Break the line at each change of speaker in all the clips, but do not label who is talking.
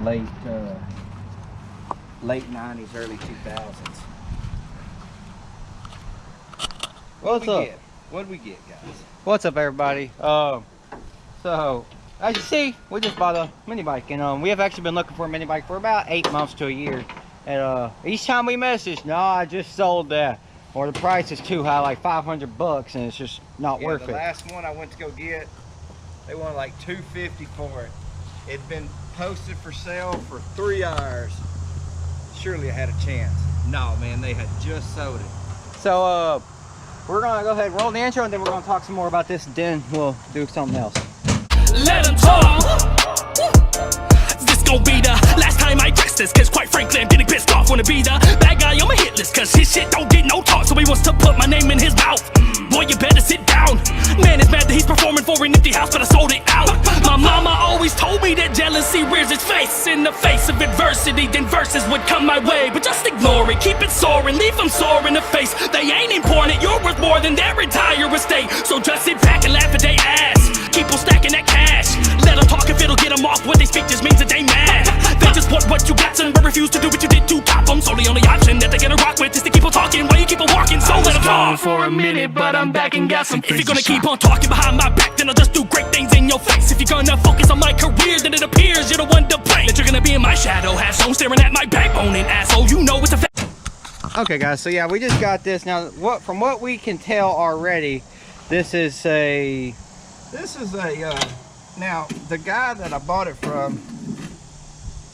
late 90s, early 2000s.
What's up?
What did we get, guys?
What's up, everybody? So as you see, we just bought a mini bike, and we have actually been looking for a mini bike for about 8 months to a year. And each time we message, no, I just sold that, or the price is too high, like $500, and it's just not worth it.
The last one I went to go get, they wanted like $250 for it. It'd been posted for sale for 3 hours. Surely I had a chance. No, man, they had just sold it.
So we're gonna go ahead and roll the intro, and then we're gonna talk some more about this, and then we'll do something else.
Let them talk. This gon' be the last time I dress this, cause quite frankly I'm getting pissed off. Wanna be the bad guy on my hit list, cause his shit don't get no talk, so he wants to put my name in his mouth. Boy, you better sit down. Man is mad that he's performing for an empty house, but I sold it out. My mama always told me that jealousy rears its face in the face of adversity, then verses would come my way. But just ignore it, keep it soaring, leave them sore in the face. They ain't important, you're worth more than their entire estate. So just sit back and laugh at their ass. Keep on stacking that cash. Let them talk if it'll get them off. What they speak just means that they mad. They just want what you got and refuse to do what you did to top them. So the only option that they're gonna rock with is to keep on talking while you keep on walking. So let them talk for a minute, but I'm back and got some. If you're gonna keep on talking behind my back, then I'll just do great things in your face. If you're gonna focus on my career, then it appears you're the one to blame. That you're gonna be in my shadow, have shown staring at my backbone, and asshole, you know it's a fact.
Okay, guys, so yeah, we just got this. Now, from what we can tell already, this is a...
Now, the guy that I bought it from,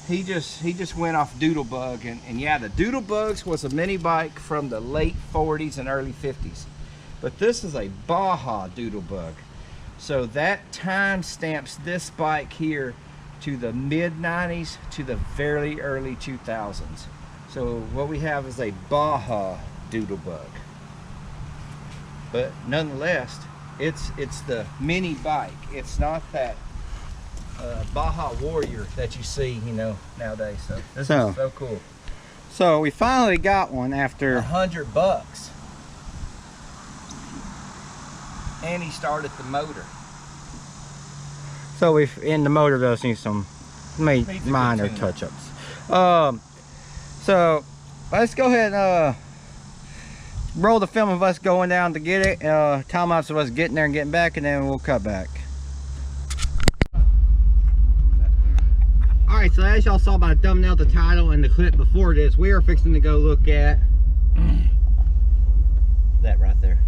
he just went off Doodlebug, and yeah, the Doodlebugs was a mini bike from the late 40s and early 50s. But this is a Baja Doodlebug. So that time stamps this bike here to the mid 90s to the very early 2000s. So what we have is a Baja Doodlebug. But nonetheless, it's the mini bike. It's not that Baja Warrior that you see, you know, nowadays. So this is so cool.
So we finally got one after
$100. And he started the motor.
So the motor does need some minor touch-ups. So let's go ahead and roll the film of us going down to get it, time lapse of us getting there and getting back, and then we'll cut back. Alright, so as y'all saw by the thumbnail, the title, and the clip before this, we are fixing to go look at that right there.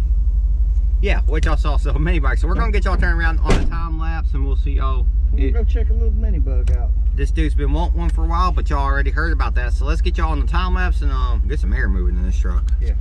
Yeah, what y'all saw, so mini bike. So we're gonna get y'all turned around on the time lapse, and we'll see y'all.
We'll go check a little mini bug out.
This dude's been wanting one for a while, but y'all already heard about that. So let's get y'all on the time lapse and get some air moving in this truck.
Yeah.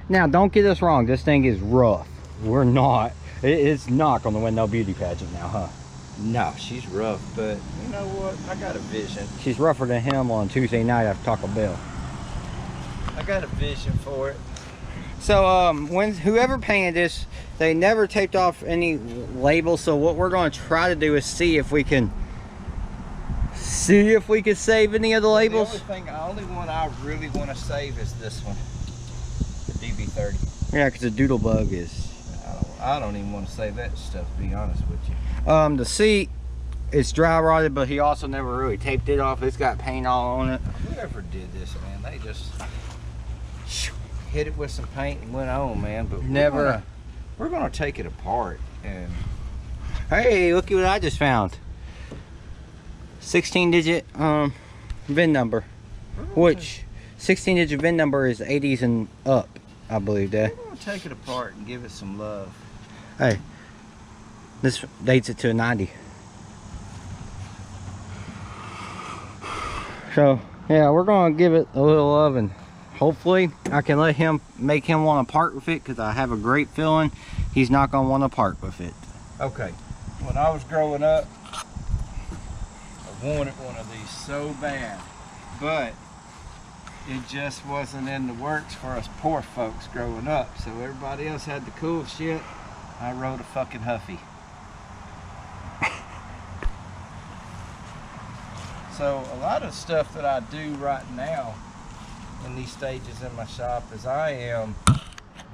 Now, don't get us wrong. This thing is rough. We're not. It's not going to win no beauty pageant now, huh?
No, she's rough, but you know what? I got a vision.
She's rougher than him on Tuesday night after Taco Bell.
I got a vision for it.
So, when whoever painted this, they never taped off any labels. So what we're going to try to do is see if we can save any of the labels.
The only one I really want to save is this one, the DB30.
Yeah, because the doodle bug is.
I don't even want to save that stuff, to be honest with you.
The seat is dry rotted, but he also never really taped it off. It's got paint all on it.
Whoever did this, man, they just hit it with some paint and went on, man. But we're gonna take it apart and.
Hey, look at what I just found. 16-digit VIN number, which 16-digit VIN number is 80s and up, I believe that.
We're gonna take it apart and give it some love.
Hey, this dates it to a 90. So yeah, we're gonna give it a little love, and hopefully I can make him want to part with it, because I have a great feeling he's not gonna want to part with it.
Okay, when I was growing up, I wanted one of these so bad, but it just wasn't in the works for us poor folks growing up. So everybody else had the cool shit. I rode a fucking Huffy. So a lot of stuff that I do right now in these stages in my shop is I am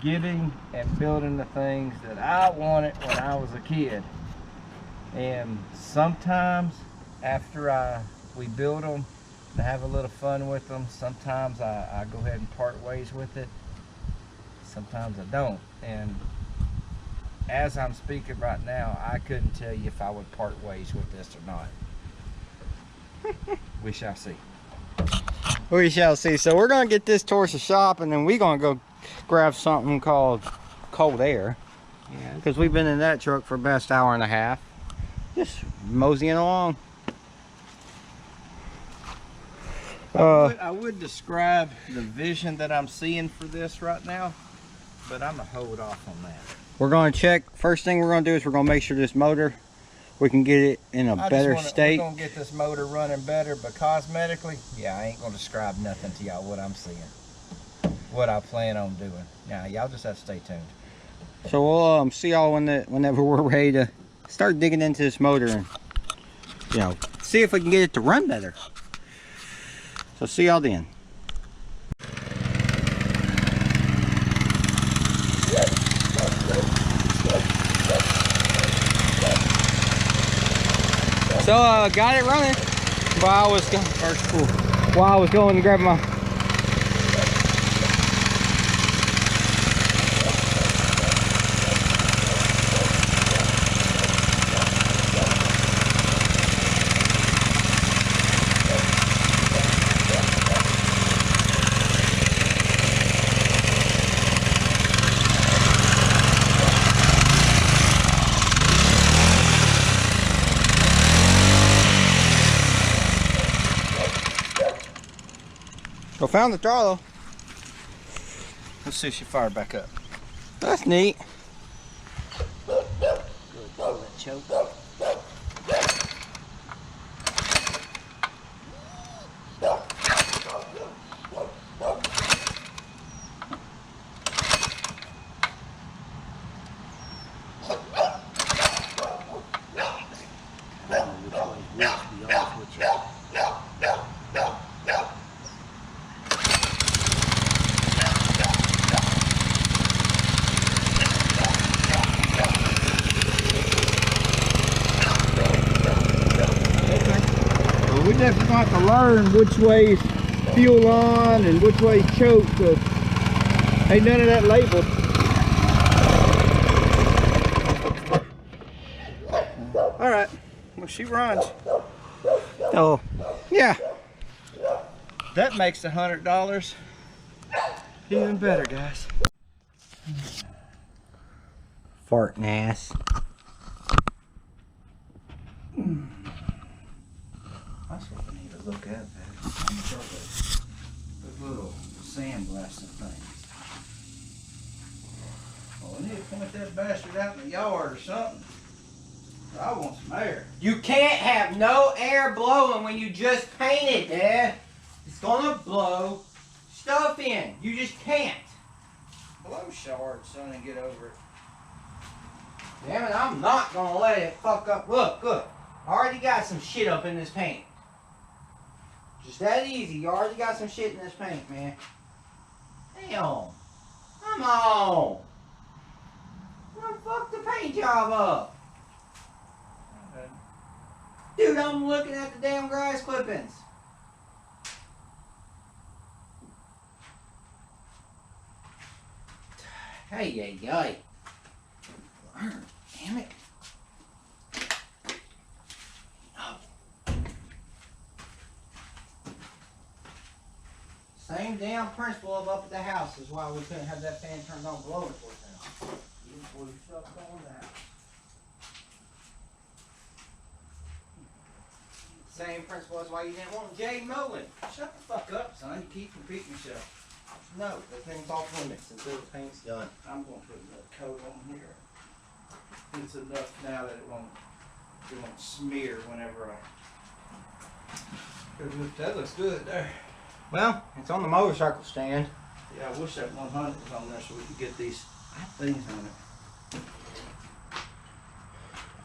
getting and building the things that I wanted when I was a kid. And sometimes after we build them and have a little fun with them, sometimes I go ahead and part ways with it. Sometimes I don't. And as I'm speaking right now, I couldn't tell you if I would part ways with this or not. We shall see.
We shall see. So we're gonna get this towards the shop, and then we're gonna go grab something called cold air. Yeah. Because we've been in that truck for the best hour and a half, just moseying along.
I would describe the vision that I'm seeing for this right now, but I'm gonna hold off on that.
We're gonna check. First thing we're gonna do is we're gonna make sure this motor, we can get it in a better state.
We're gonna get this motor running better, but cosmetically, yeah, I ain't gonna describe nothing to y'all what I'm seeing, what I plan on doing. Now, y'all just have to stay tuned.
So we'll see y'all whenever we're ready to start digging into this motor and, you know, see if we can get it to run better. So see y'all then. So got it running while I was going while I was going to grab my found the throttle.
Let's see if she fired back up.
That's neat.
Good pull that choke. We definitely got to learn which way fuel on and which way choke, because ain't none of that labeled. All right, well, she runs.
Oh, yeah.
That makes $100 even better, guys.
Farting ass.
That's what we need to look at, man. Those little sandblasting things. Well, we need to point that bastard out in the yard or something. I want some air.
You can't have no air blowing when you just painted, Dad. It's gonna blow stuff in. You just can't.
Blow shard, son, and get over it.
Damn it, I'm not gonna let it fuck up. Look, I already got some shit up in this paint. Just that easy. You already got some shit in this paint, man. Damn. Come on. Don't fuck the paint job up. Dude, I'm looking at the damn grass clippings. Hey. Damn it. Oh. Same damn principle of up at the house is why we couldn't have that fan turned on blowing for us now. Even before you shut on that. Same principle as why you didn't want Jay mowing. Shut the fuck up, son. You keep repeating yourself. No, the thing's off limits until the paint's done.
I'm going to put another coat on here. It's enough now that it won't smear whenever I... That looks good there.
Well, it's on the motorcycle stand.
Yeah, I wish that 100 was on there so we could get these things on it.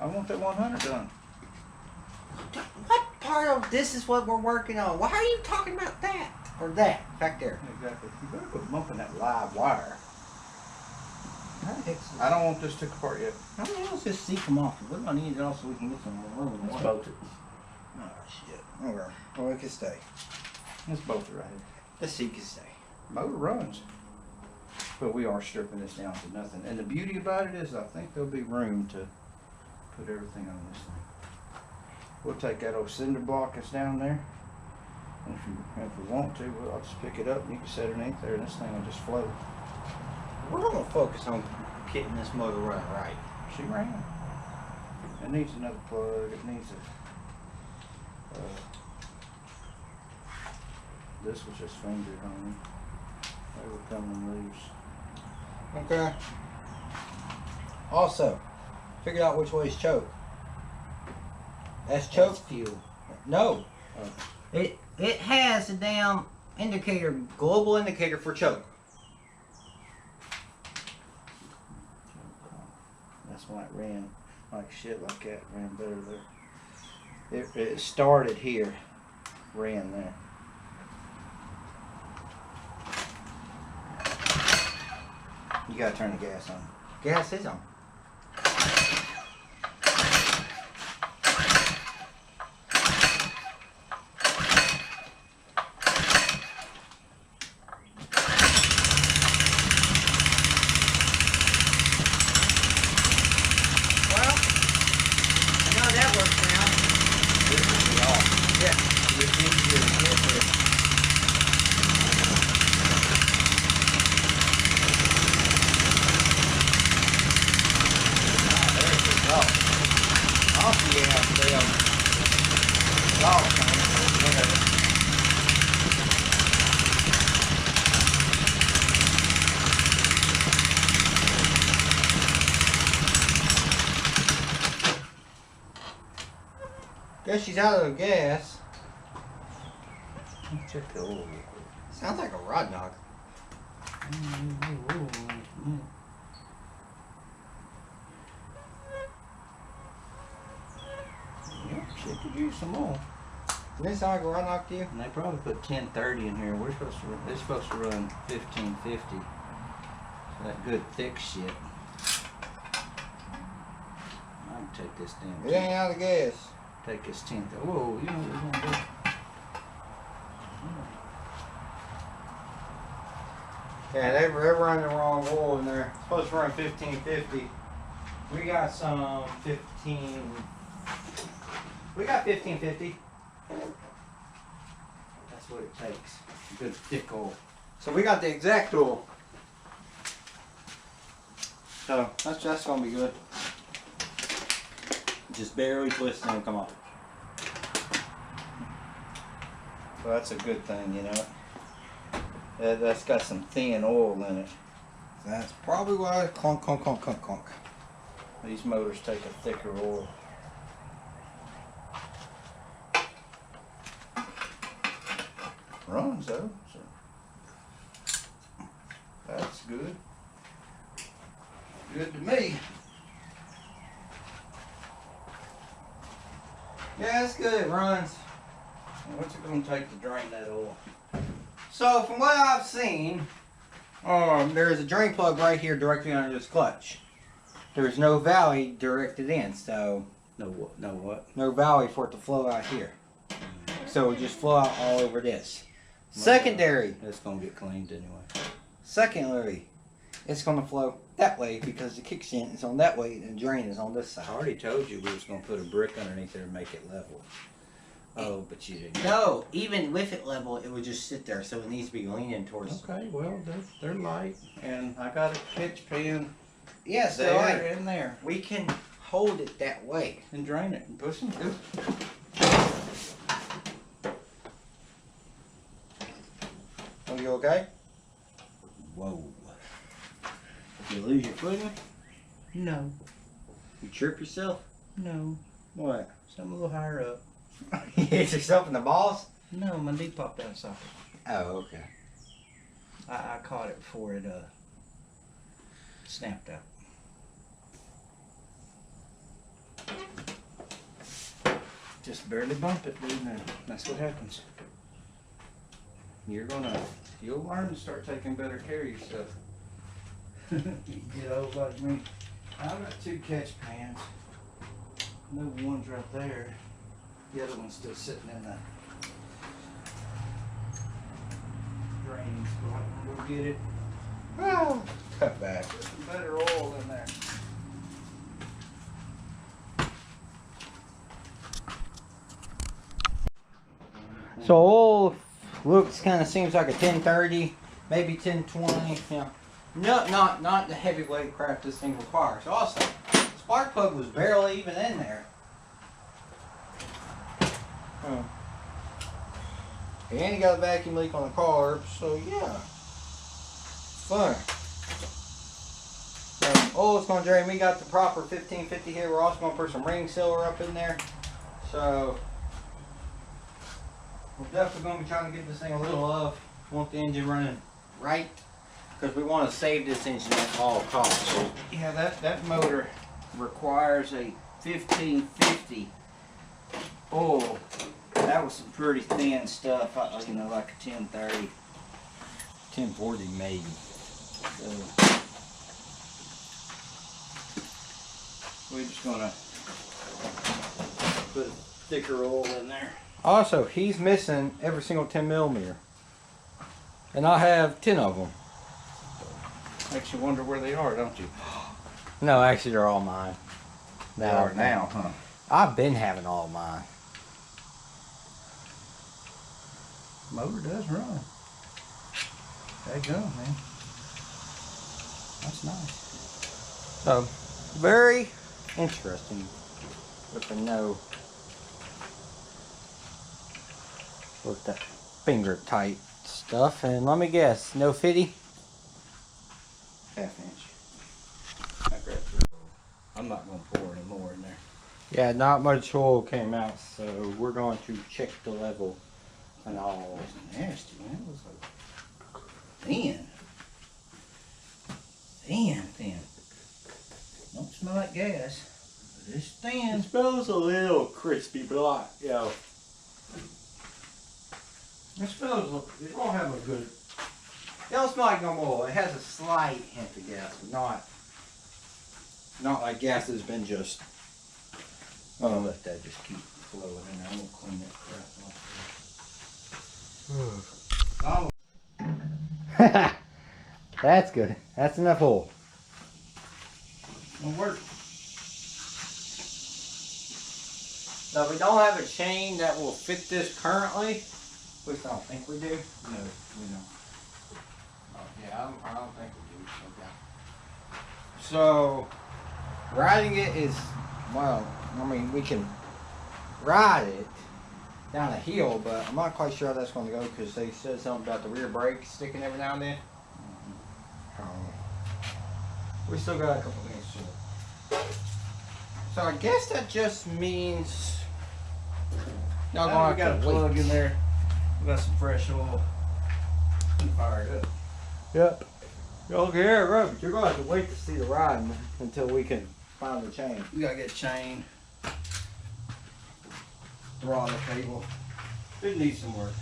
I want that 100 done.
What part of this is what we're working on? Why are you talking about that? Or that, back there.
Exactly. You better quit bumping that live wire.
How the heck's this?
I don't want this took apart yet.
How the hell is this seat come off? We're gonna need it all so we can get some room.
Let's bolt it.
Oh shit. Okay. Well, it can stay.
Let's bolt it right here.
The seat can stay.
Motor runs. But we are stripping this down to nothing. And the beauty about it is I think there'll be room to put everything on this thing. We'll take that old cinder block that's down there. And if we want to, I'll just pick it up and you can set it underneath there and this thing will just float.
We're gonna focus on getting this motor running right.
She ran. It needs another plug. It needs a... this was just fingered on. They were coming loose.
Okay. Also, figured out which way is choke. That's choke fuel. No.
Oh.
It has a damn indicator, global indicator for choke.
That's why it ran like shit like that. Ran better there. It started here, ran there. You gotta turn the gas on.
Gas is on. Guess she's out of gas.
Check the oil.
Sounds like a rod knock.
Yeah, she could use some more.
Doesn't it sound like a rod knock to you?
And they probably put 1030 in here. We're supposed to run, they're supposed to run 1550. So that good thick shit. I can take this damn.
It ain't out of gas.
Take this 10th. Whoa, you know what we're gonna do?
Yeah, they're running the wrong oil in there. It's supposed to run 1550. We got some 15. We got 1550.
That's what it takes. Good thick oil.
So we got the exact oil. So that's gonna be good. Just barely twist and it'll come off.
Well, that's a good thing, you know. That's got some thin oil in it.
That's probably why clunk, clunk, clunk, clunk, clunk.
These motors take a thicker oil. Runs though, so that's good. Good to me.
Yeah, it's good. It runs.
What's it going to take to drain that oil?
So from what I've seen, there's a drain plug right here directly under this clutch. There's no valley directed in, so
No what? No what?
no valley for it to flow out here. So it just flow out all over this. Secondary.
It's going to get cleaned anyway.
Secondary. It's going to flow that way because the kickstand is on that way and the drain is on this side.
I already told you we was going to put a brick underneath there and make it level. Oh, but you didn't.
No, even with it level, it would just sit there, so it needs to be leaning towards.
Okay, well, they're light. And I got a pitch pen
Yes,
there
they're light.
and there.
We can hold it that way.
And drain it and push them.
Are you okay?
Whoa.
Did you lose your footing?
No,
You trip yourself?
no.
What?
Something a little higher up.
You hit yourself in the balls?
No, my knee popped out socket.
Oh, okay.
I caught it before it snapped out. Just barely bump it, dude. Now that's what happens. You'll learn to start taking better care of yourself. You get old like me. I've got 2 catch pans. No, one's right there. The other one's still sitting in the draining spot. We'll get it.
Oh, cut back.
Put some better oil in there.
So oil looks kind of seems like a 1030, maybe 1020. Yeah. No, not the heavyweight crap this thing requires. Also, spark plug was barely even in there. And you got a vacuum leak on the carb, so yeah, fun. So oil's gonna drain. We got the proper 1550 here. We're also gonna put some ring sealer up in there. So we're definitely gonna be trying to give this thing a little love. Want the engine running right, because we want to save this engine at all costs.
Yeah, that motor requires a 1550 oil. That was some pretty thin stuff, you know, like a 1030.
1040 maybe.
So we're just gonna put thicker oil in there.
Also, he's missing every single 10 millimeter, and I have 10 of them.
Makes you wonder where they are, don't you?
No, actually, they're all mine.
They are now, huh?
I've been having all mine.
Motor does run. There you go, man. That's nice.
So, very interesting with the no, with the finger tight stuff. And let me guess, no fitty?
Half inch. I grabbed it. I'm not going to pour any more in there.
Yeah, not much oil came out, so we're going to check the level and all.
It was nasty, man. It was like thin. Thin. Don't smell like gas, but it's thin.
It smells a little crispy, but like, yo. It smells, it won't have a good, it don't smell like normal oil. It has a slight hint of gas, but not like gas that's been just.
I'm gonna let that just keep flowing in there. I'm gonna clean that crap off.
That's good. That's enough oil.
It'll work.
Now we don't have a chain that will fit this currently, which I don't think we do.
No, we don't.
Oh, yeah, I don't think we do. Okay. So, riding it is, well, I mean, we can ride it down a hill, but I'm not quite sure how that's going to go because they said something about the rear brake sticking every now and then. We still got a couple things to do. So I guess that just means y'all
Now we
gonna
got a
have to
plug
wait.
in there. We got some fresh oil. Fire it up.
Yep. Okay, right, but you're gonna have to wait to see the ride until we can find the chain.
We gotta get a chain. Throttle cable. It needs some work.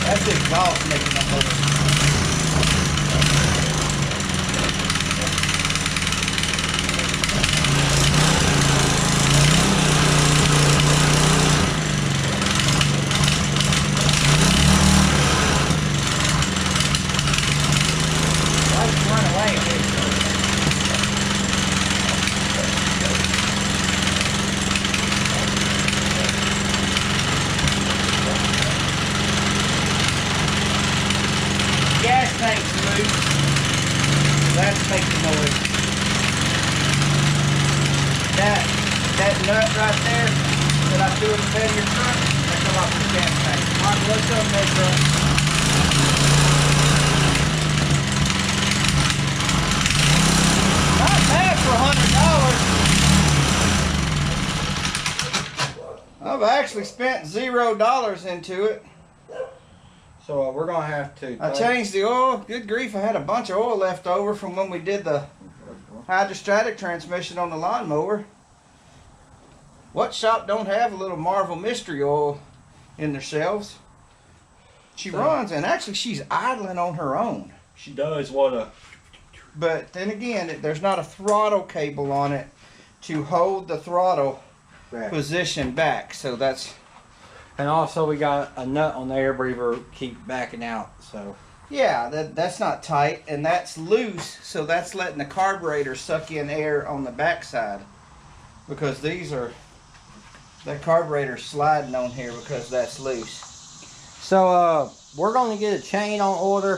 That's the exhaust making that motor.
Why did you run away?
Gas tank's loose. That's making noise. That nut right there that I threw in the bed of your truck, that come off the gas tank. Mark, what's up, Metro?
Not bad for $100.
I've actually spent $0 into it.
So we're gonna have to.
I changed the oil. Good grief, I had a bunch of oil left over from when we did the hydrostatic transmission on the lawnmower. What shop don't have a little Marvel mystery oil in their shelves? She runs, and actually she's idling on her own.
She does want to.
But then again, there's not a throttle cable on it to hold the throttle position back. So that's...
And also we got a nut on the air breather keep backing out, so.
Yeah, that's not tight, and that's loose, so that's letting the carburetor suck in air on the backside. Because these are... That carburetor's sliding on here because that's loose.
So we're gonna get a chain on order.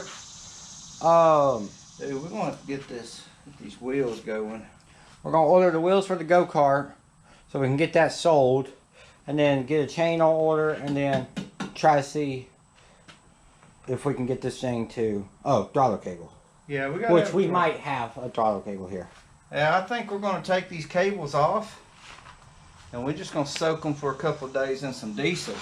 Dude, we're going to get these wheels going.
We're gonna order the wheels for the go-kart so we can get that sold. And then get a chain on order, and then try to see if we can get this thing to throttle cable.
Yeah, we got.
Which we might have a throttle cable here.
Yeah, I think we're going to take these cables off, and we're just going to soak them for a couple of days in some diesel,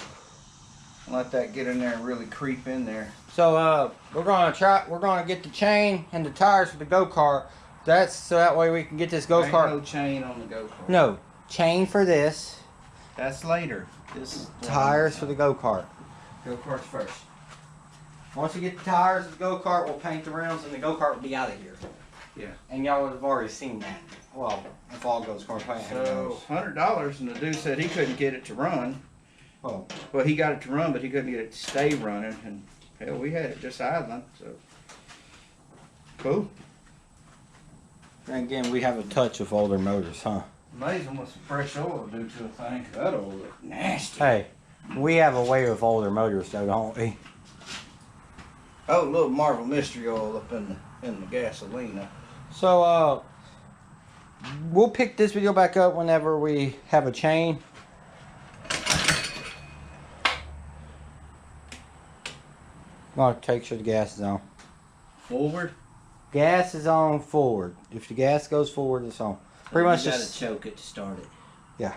and let that get in there and really creep in there.
So we're gonna get the chain and the tires for the go-kart. That's so that way we can get this go-kart.
Ain't no chain on the go-kart.
No chain for this.
That's later. This is
Tires for the go-kart.
Go-kart's first.
Once we get the tires of the go-kart, we'll paint the rims and the go-kart will be out of here.
Yeah.
And y'all would have already seen that. Well, if all goes according to plan.
So $100, and the dude said he couldn't get it to run.
Well,
Well, he got it to run, but he couldn't get it to stay running, and hell, we had it just idling. So cool.
and again, we have a touch of older motors, huh?
Amazing what some fresh oil will do to a thing. That oil look nasty.
Hey, we have a way with older motors though, don't we?
Oh, a little Marvel mystery oil up in the gasolina.
So, we'll pick this video back up whenever we have a chain. I'm gonna take sure the gas is on.
Forward.
Gas is on forward. If the gas goes forward, it's on. Pretty much
you
just
gotta choke it to start it.
yeah.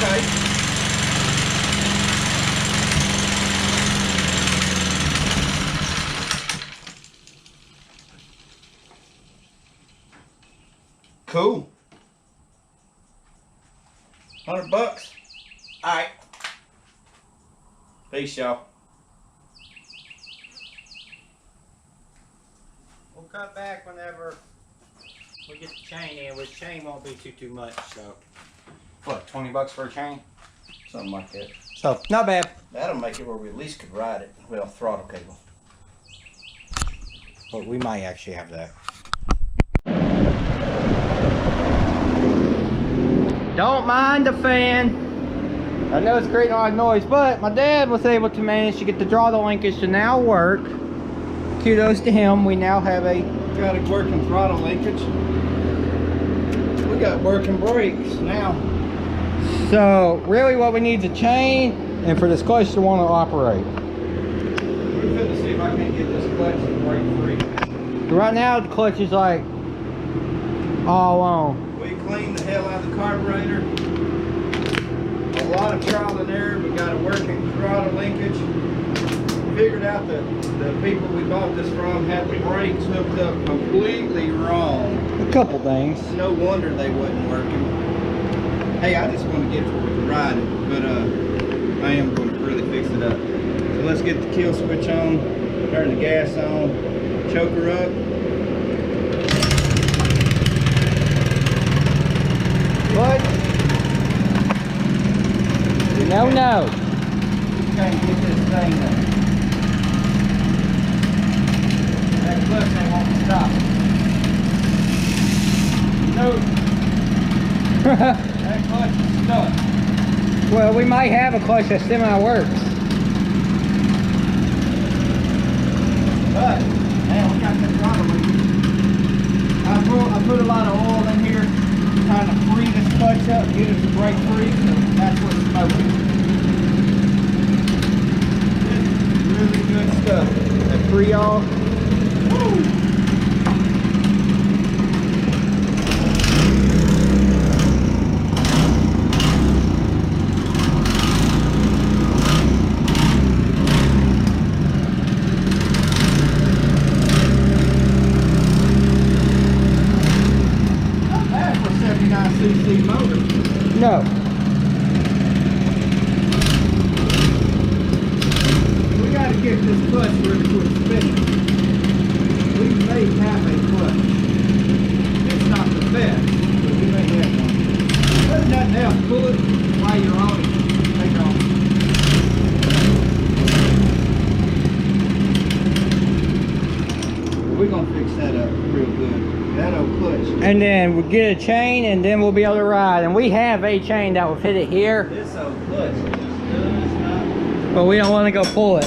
Okay. Cool. $100. All right. Peace, y'all.
cut back whenever we get the chain in, which chain won't be too much, so. What, 20 bucks for a chain?
Something like that.
So, not bad.
That'll make it where we at least could ride it. Well, throttle cable.
But we might actually have that. Don't mind the fan. I know it's creating a lot of noise, but my dad was able to manage to get the throttle linkage to now work. Kudos to him. We now have
Got a working throttle linkage. We got working brakes now.
So really what we need is a chain and for this clutch to want to operate.
We're going to see if I can get this clutch brake free.
Right now the clutch is like all on.
We cleaned the hell out of the carburetor. A lot of trial and error. We got a working throttle linkage. Figured out that the people we bought this from had the brakes hooked up completely wrong.
A couple things.
No wonder they wasn't working. Hey, I just want to get it where we can ride it, but I am going to really fix it up. So let's get the kill switch on, turn the gas on, choke her up.
What? No.
Can't get this thing up. That clutch ain't want to stop. Nope. That clutch is stuck.
Well, we might have a clutch that semi-works.
But, man, we got that throttle linkage. I put a lot of oil in here, trying to free this clutch up, get it to break free, so that's what's smoking. This is really good stuff. That Creole. Woo! cc motor.
No.
We got to get this clutch ready to spinning. We may have a clutch. It's not the best, but we may have one. There's nothing else. Pull it while you're on it. Take off. We're going to fix that up real good. That old clutch.
And then we get a chain and then we'll be able to ride. And we have a chain that will fit it here.
This old clutch just does not.
But we don't want to go pull it.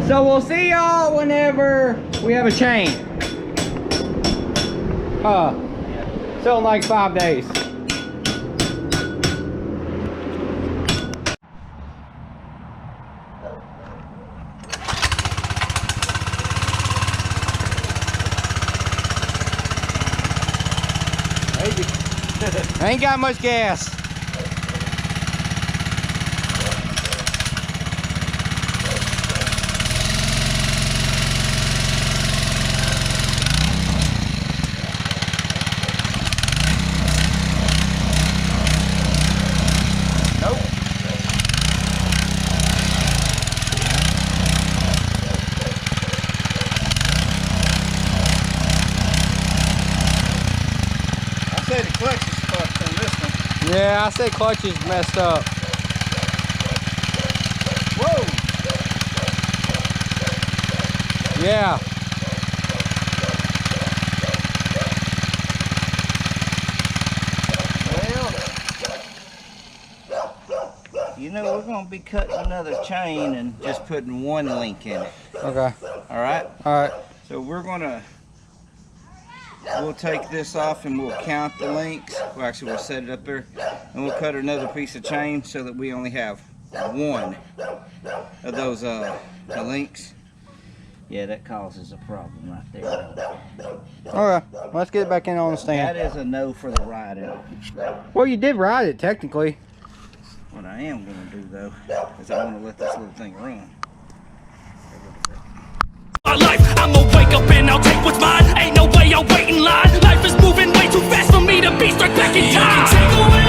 So we'll see y'all whenever we have a chain. So in like 5 days. I ain't got much gas.
Nope. I say the clutch is fucked on this one.
Yeah, I say clutch is messed up.
Whoa!
Yeah.
Well, you know, we're going to be cutting another chain and just putting one link in it.
Okay.
All right?
All right.
So we'll take this off and we'll count the links. Well, actually, we'll set it up there. And we'll cut another piece of chain so that we only have one of those links. Yeah, that causes a problem right there.
Okay. Let's get it back in on the stand.
That is a no for the riding.
Well, you did ride it, technically.
What I am going to do, though, is I want to let this little thing run.
My life, I'ma wake up and I'll take what's mine. Ain't no way I'll wait in line. Life is moving way too fast for me to be stuck back in time. You can take away